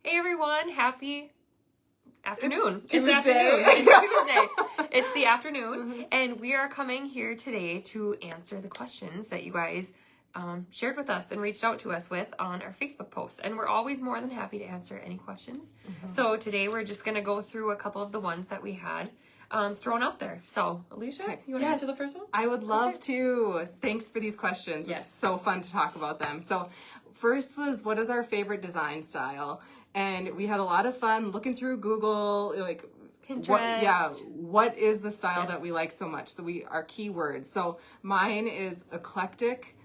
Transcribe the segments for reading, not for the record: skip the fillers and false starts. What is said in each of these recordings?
Hey everyone, happy afternoon. It's Tuesday. It's Tuesday. It's the afternoon, and we are coming here today to answer the questions that you guys shared with us and reached out to us with on our Facebook post. And we're always more than happy to answer any questions. So today we're just going to go through a couple of the ones that we had thrown out there. So, Alicia, you want to answer the first one? I would love to. Thanks for these questions. Yes. It's so fun to talk about them. So first was, what is our favorite design style? And we had a lot of fun looking through Google, like Pinterest. what is the style that we like so much? So our keywords. So mine is eclectic,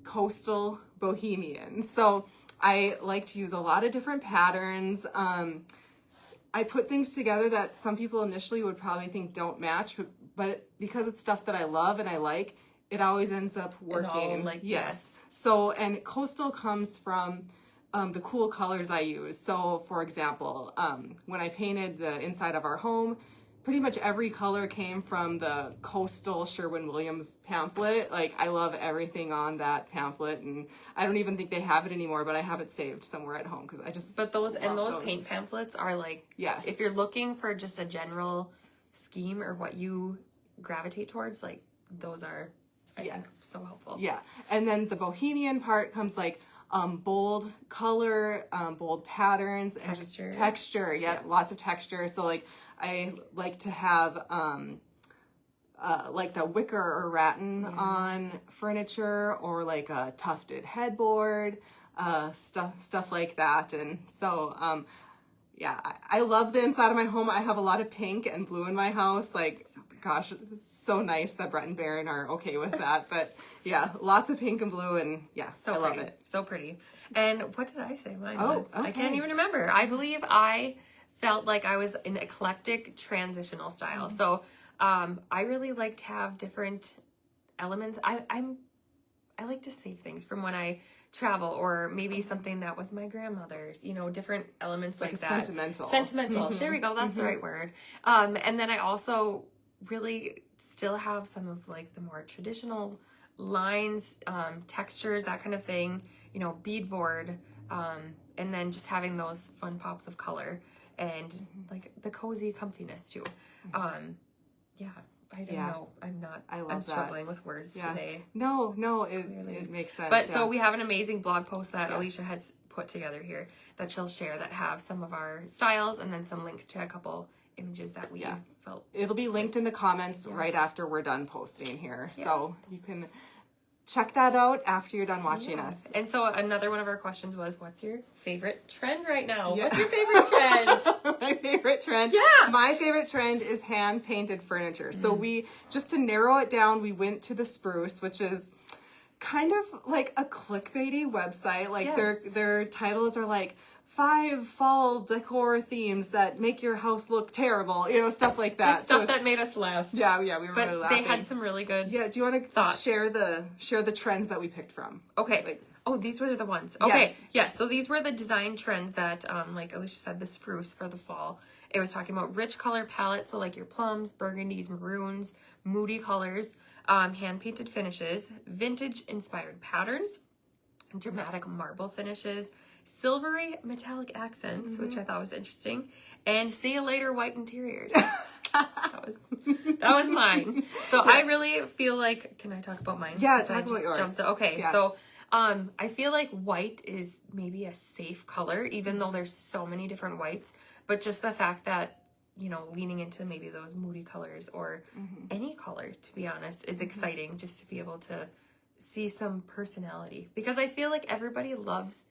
coastal, bohemian. So I like to use a lot of different patterns. I put things together that some people initially would probably think don't match, but because it's stuff that I love and I like, it always ends up working. Yes. So, and coastal comes from the cool colors I use. So, for example, when I painted the inside of our home, pretty much every color came from the coastal Sherwin-Williams pamphlet. Like, I love everything on that pamphlet, and I don't even think they have it anymore, but I have it saved somewhere at home because I just those paint pamphlets are like, yes. If you're looking for just a general scheme or what you gravitate towards, like those are, I think, so helpful. Yeah, and then the bohemian part comes like bold color, bold patterns, and just texture. Yeah, lots of texture. So like I like to have like the wicker or rattan on furniture, or like a tufted headboard, stuff like that. And so yeah, I love the inside of my home. I have a lot of pink and blue in my house. Like, gosh, it's so nice that Brett and Barron are okay with that. But yeah, lots of pink and blue, and yeah, I love it. So pretty. And what did I say? Mine was, okay. I can't even remember. I believe I felt like I was an eclectic transitional style. So I really like to have different elements. I like to save things from when I travel, or maybe something that was my grandmother's, different elements like that. Sentimental. There we go. That's the right word. And then I also really still have some of like the more traditional lines, textures, that kind of thing, beadboard, and then just having those fun pops of color and like the cozy comfiness too. Yeah. I don't know. I'm struggling with words today. No, it makes sense. But so we have an amazing blog post that Alicia has put together here that she'll share that have some of our styles and then some links to a couple images that we felt. It'll be linked in the comments right after we're done posting here. So you can check that out after you're done watching us. And so another one of our questions was, what's your favorite trend right now? What's your favorite trend? My favorite trend? Yeah. My favorite trend is hand-painted furniture. So just to narrow it down, we went to the Spruce, which is kind of like a clickbaity website. Like their titles are like 5 fall decor themes that make your house look terrible, stuff like that. Just stuff that made us laugh. Yeah, we were really laughing. They had some really good do you want to share the trends that we picked from? Okay. These were the ones. Okay. Yes. So these were the design trends that, like Alicia said, the Spruce for the fall. It was talking about rich color palettes, so like your plums, burgundies, maroons, moody colors, hand-painted finishes, vintage-inspired patterns, dramatic marble finishes, silvery metallic accents, which I thought was interesting, and see you later white interiors. that was mine. So I really feel like, can I talk about mine? Yeah, talk about yours. So I feel like white is maybe a safe color, even though there's so many different whites, but just the fact that leaning into maybe those moody colors or any color, to be honest, is exciting, just to be able to see some personality, because I feel like everybody loves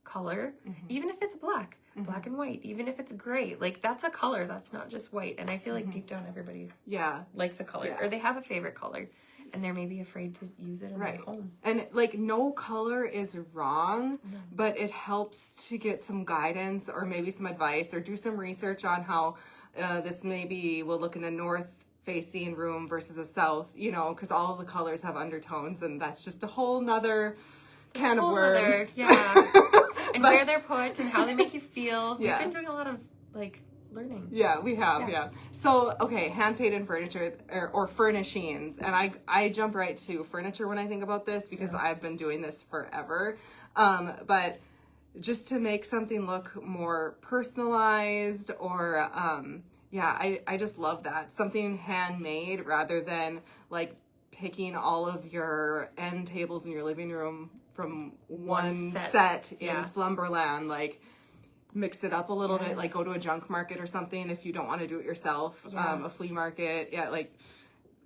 color, even if it's black and white, even if it's gray, like that's a color, that's not just white. And I feel like deep down everybody likes a color, or they have a favorite color and they're maybe afraid to use it in their home. And like no color is wrong, but it helps to get some guidance or maybe some advice, or do some research on how this maybe will look in a north facing room versus a south, because all of the colors have undertones, and that's just a whole nother can of worms. And where they're put and how they make you feel. We've been doing a lot of learning. Yeah, we have. So, okay, hand-painted furniture or furnishings. And I jump right to furniture when I think about this, because I've been doing this forever. But just to make something look more personalized or, I just love that. Something handmade rather than like picking all of your end tables in your living room from one set in Slumberland. Like, mix it up a little bit, like go to a junk market or something if you don't want to do it yourself. A flea market, like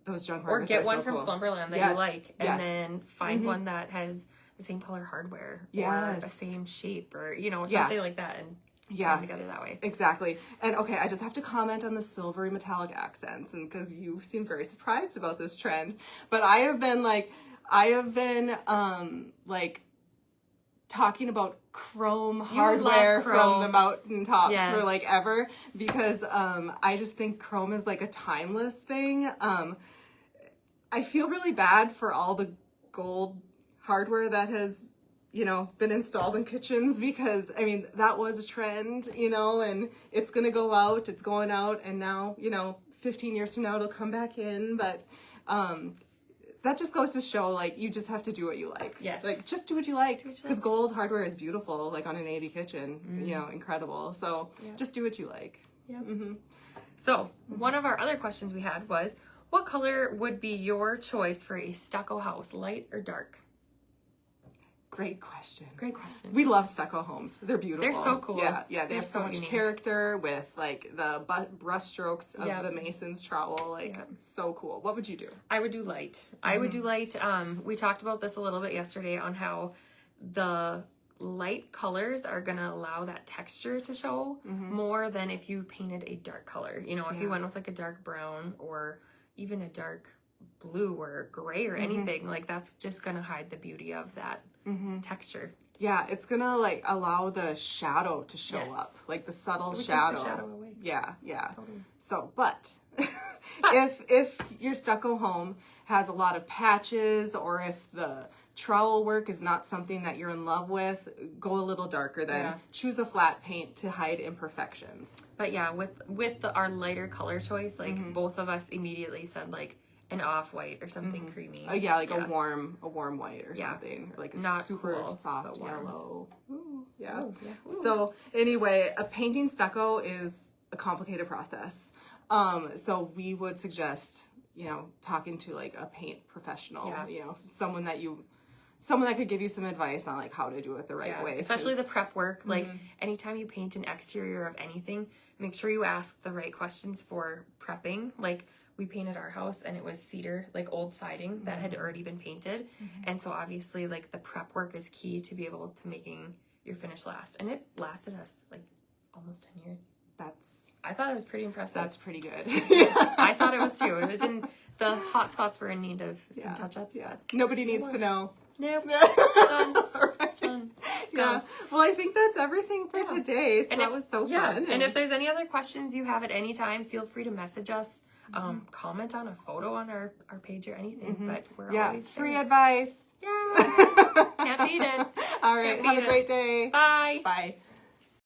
those junk markets. Or get one so from cool. Slumberland that you like, and then find one that has the same color hardware or the same shape, or something like that, and put them together that way. Exactly. And okay, I just have to comment on the silvery metallic accents, and because you seem very surprised about this trend, but I have been talking about chrome hardware from the mountaintops for like ever, because I just think chrome is like a timeless thing. I feel really bad for all the gold hardware that has been installed in kitchens, because I mean that was a trend, and it's gonna go out, it's going out, and now 15 years from now it'll come back in, but that just goes to show, like, you just have to do what you like. Yes. Like, just do what you like. Because gold hardware is beautiful, like on a Navy kitchen, incredible. So just do what you like. Yeah. So one of our other questions we had was, what color would be your choice for a stucco house, light or dark? Great question. Great question. We love stucco homes. They're beautiful. They're so cool. Yeah. They have so much unique character with like the brush strokes of the mason's trowel. Like, so cool. What would you do? I would do light. I would do light. We talked about this a little bit yesterday on how the light colors are going to allow that texture to show more than if you painted a dark color. If you went with like a dark brown or even a dark blue or gray or anything, like that's just going to hide the beauty of that texture. Yeah, it's gonna like allow the shadow to show up, like the subtle shadow. Take the shadow away. Yeah. Totally. So, but if your stucco home has a lot of patches, or if the trowel work is not something that you're in love with, go a little darker. Then choose a flat paint to hide imperfections. But yeah, with our lighter color choice, like both of us immediately said like an off-white or something creamy. A warm white or something, or like a not super cool, soft yellow. Ooh, yeah. Ooh, yeah. Ooh. So anyway, a painting stucco is a complicated process. So we would suggest, talking to like a paint professional, someone that could give you some advice on like how to do it the right way. Especially the prep work. Like anytime you paint an exterior of anything, make sure you ask the right questions for prepping. Like, we painted our house and it was cedar, like old siding that had already been painted. And so obviously like the prep work is key to be able to making your finish last. And it lasted us like almost 10 years. I thought it was pretty impressive. That's pretty good. I thought it was too. It was in the hot spots were in need of some touch-ups. Yeah. Nobody needs to know. Nope. It's done. It's done. Yeah. Well, I think that's everything for today. So that was so fun. And if there's any other questions you have at any time, feel free to message us. Comment on a photo on our page or anything. But we're always free advice. Yeah. Can't beat it. All right. Have a great day. Bye. Bye.